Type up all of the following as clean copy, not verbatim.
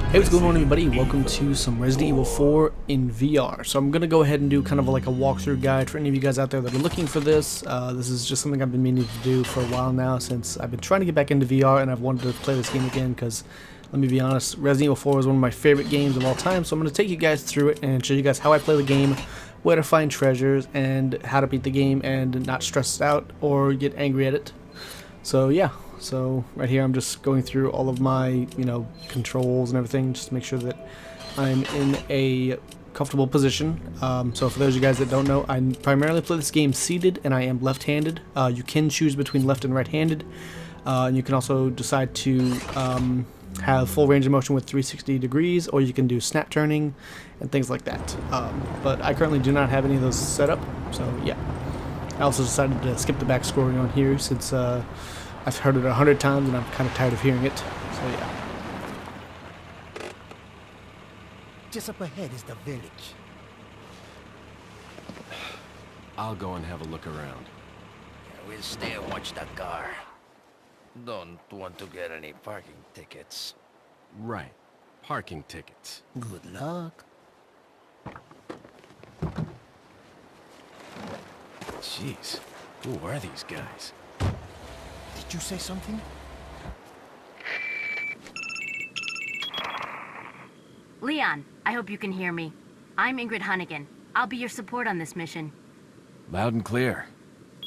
Hey, what's going on, everybody? Welcome to some Resident Evil 4 in VR. So I'm going to go ahead and do kind of like a walkthrough guide for any of you guys out there that are looking for this. This is just something I've been meaning to do for a while now, since I've been trying to get back into VR and I've wanted to play this game again because, let me be honest, Resident Evil 4 is one of my favorite games of all time. So I'm going to take you guys through it and show you guys how I play the game, where to find treasures, and how to beat the game and not stress out or get angry at it. So yeah. So right here I'm just going through all of my, controls and everything just to make sure that I'm in a comfortable position. So for those of you guys that don't know, I primarily play this game seated and I am left-handed. You can choose between left and right-handed. And you can also decide to have full range of motion with 360 degrees, or you can do snap turning and things like that. But I currently do not have any of those set up, so yeah. I also decided to skip the back scoring on here since I've heard it 100 times and I'm kind of tired of hearing it, so yeah. Just up ahead is the village. I'll go and have a look around. Yeah, we'll stay and watch that car. Don't want to get any parking tickets. Right. Parking tickets. Good luck. Jeez. Who are these guys? Did you say something? Leon, I hope you can hear me. I'm Ingrid Hunnigan. I'll be your support on this mission. Loud and clear.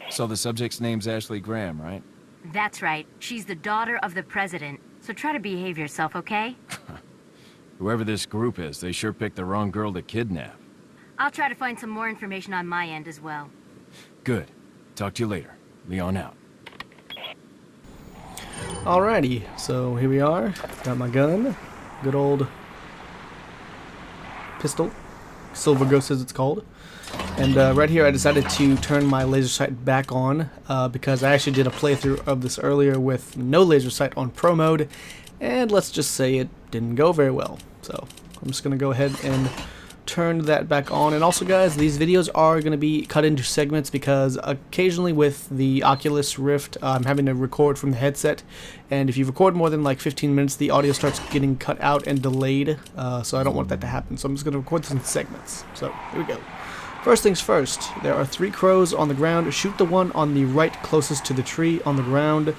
So the subject's name's Ashley Graham, right? That's right. She's the daughter of the president. So try to behave yourself, okay? Whoever this group is, they sure picked the wrong girl to kidnap. I'll try to find some more information on my end as well. Good. Talk to you later. Leon out. Alrighty, so here we are. Got my gun. Good old pistol. Silver Ghost as it's called. And right here I decided to turn my laser sight back on because I actually did a playthrough of this earlier with no laser sight on Pro mode, and let's just say it didn't go very well. So I'm just going to go ahead and turn that back on. And also, guys, these videos are going to be cut into segments because occasionally with the Oculus Rift I'm having to record from the headset, and if you record more than like 15 minutes the audio starts getting cut out and delayed, so I don't want that to happen. So I'm just going to record this in segments. So here we go. First things first, there are 3 crows on the ground. Shoot the one on the right closest to the tree on the ground.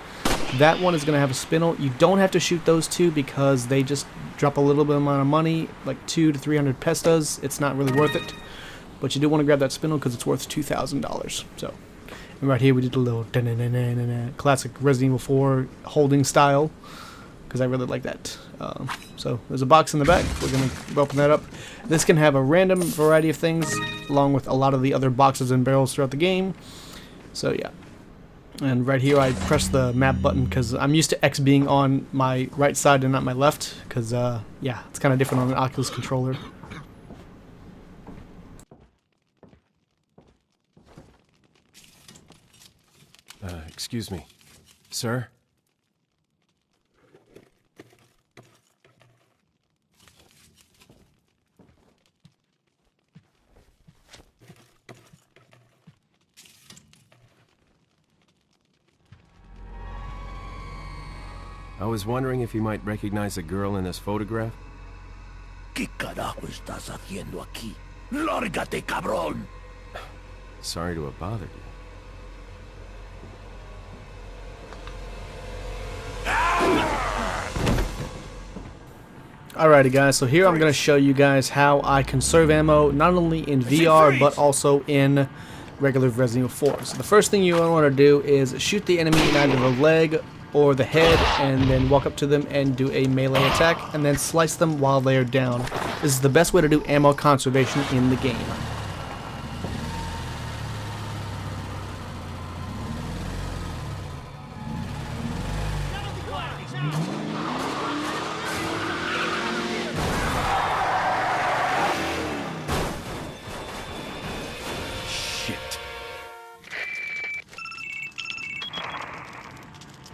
That one is going to have a spinel. You don't have to shoot those 2 because they just drop a little bit amount of money, like 200 to 300 pestas. It's not really worth it. But you do want to grab that spinel because it's worth $2,000. So, and right here we did a little classic Resident Evil 4 holding style, because I really like that. So there's a box in the back. We're going to open that up. This can have a random variety of things, along with a lot of the other boxes and barrels throughout the game. So yeah. And right here I press the map button because I'm used to X being on my right side and not my left, because yeah, it's kind of different on an Oculus controller. Excuse me. Sir? I was wondering if you might recognize a girl in this photograph. ¿Qué carajo estás haciendo aquí? ¡Lárgate, cabrón! Sorry to have bothered you. Alrighty guys, so here I'm going to show you guys how I conserve ammo, not only in VR but also in regular Resident Evil 4. So the first thing you want to do is shoot the enemy in either the leg or the head, and then walk up to them and do a melee attack, and then slice them while they are down. This is the best way to do ammo conservation in the game.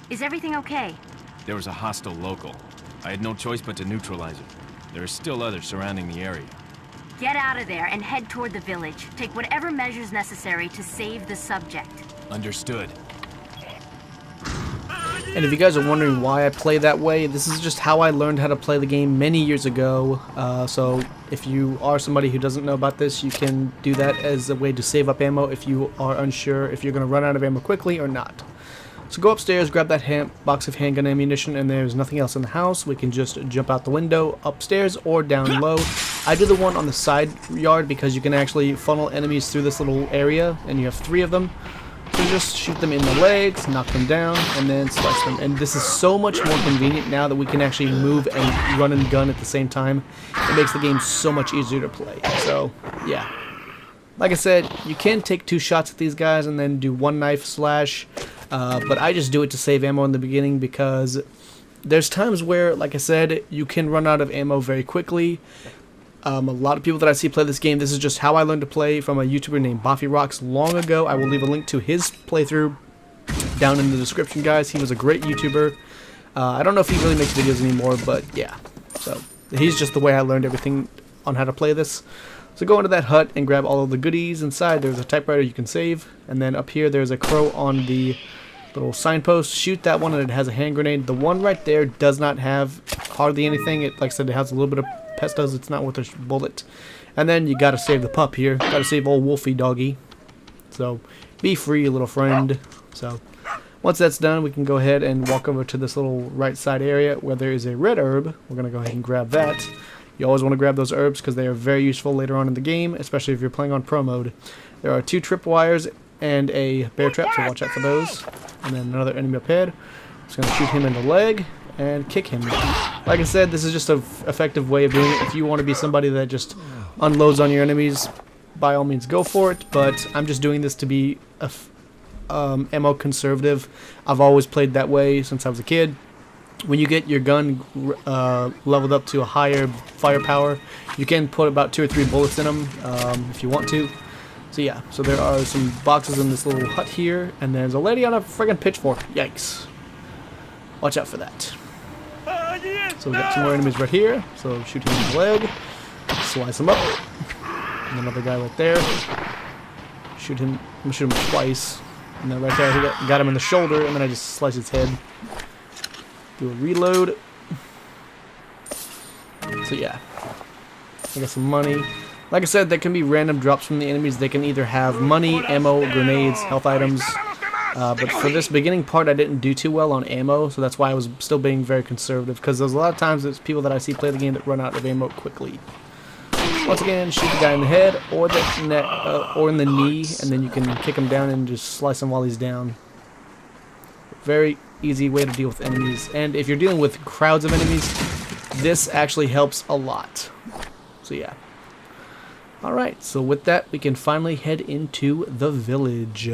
Is everything okay? There was a hostile local. I had no choice but to neutralize it. There are still others surrounding the area. Get out of there and head toward the village. Take whatever measures necessary to save the subject. Understood. And if you guys are wondering why I play that way, this is just how I learned how to play the game many years ago. So if you are somebody who doesn't know about this, you can do that as a way to save up ammo if you are unsure if you're going to run out of ammo quickly or not. So go upstairs, grab that box of handgun ammunition, and there's nothing else in the house. We can just jump out the window upstairs or down low. I do the one on the side yard because you can actually funnel enemies through this little area, and you have 3 of them. So just shoot them in the legs, knock them down, and then slice them. And this is so much more convenient now that we can actually move and run and gun at the same time. It makes the game so much easier to play. So, yeah. Like I said, you can take 2 shots at these guys and then do 1 knife slash. But I just do it to save ammo in the beginning because there's times where, like I said, you can run out of ammo very quickly. A lot of people that I see play this game, this is just how I learned to play from a YouTuber named Boffy Rocks long ago. I will leave a link to his playthrough down in the description, guys. He was a great YouTuber. I don't know if he really makes videos anymore, but yeah. So he's just the way I learned everything on how to play this. So go into that hut and grab all of the goodies inside. There's a typewriter you can save, and then up here there's a crow on the little signpost. Shoot that one, and it has a hand grenade. The one right there does not have hardly anything. It, like I said, it has a little bit of pestos. It's not worth a bullet. And then you gotta save the pup here. Gotta save old Wolfie doggy. So be free, little friend. So once that's done, we can go ahead and walk over to this little right side area where there is a red herb. We're gonna go ahead and grab that. You always want to grab those herbs because they are very useful later on in the game, especially if you're playing on pro mode. There are 2 tripwires and a bear trap, so watch out for those. And then another enemy up ahead. Just going to shoot him in the leg and kick him. Like I said, this is just an effective way of doing it. If you want to be somebody that just unloads on your enemies, by all means go for it. But I'm just doing this to be ammo conservative. I've always played that way since I was a kid. When you get your gun leveled up to a higher firepower, you can put about 2 or 3 bullets in them if you want to. So yeah, so there are some boxes in this little hut here, and there's a lady on a friggin' pitchfork. Yikes. Watch out for that. So we got 2 more enemies right here, so shoot him in the leg, slice him up, and another guy right there. Shoot him, I'm gonna shoot him twice, and then right there he got him in the shoulder, and then I just slice his head. Do a reload. So yeah, I got some money. Like I said, there can be random drops from the enemies. They can either have money, ammo, grenades, health items. But for this beginning part, I didn't do too well on ammo, so that's why I was still being very conservative. Because there's a lot of times there's people that I see play the game that run out of ammo quickly. Once again, shoot the guy in the head or the neck or in the knee, and then you can kick him down and just slice him while he's down. Very easy way to deal with enemies, and if you're dealing with crowds of enemies, this actually helps a lot. So yeah. Alright, so with that, we can finally head into the village.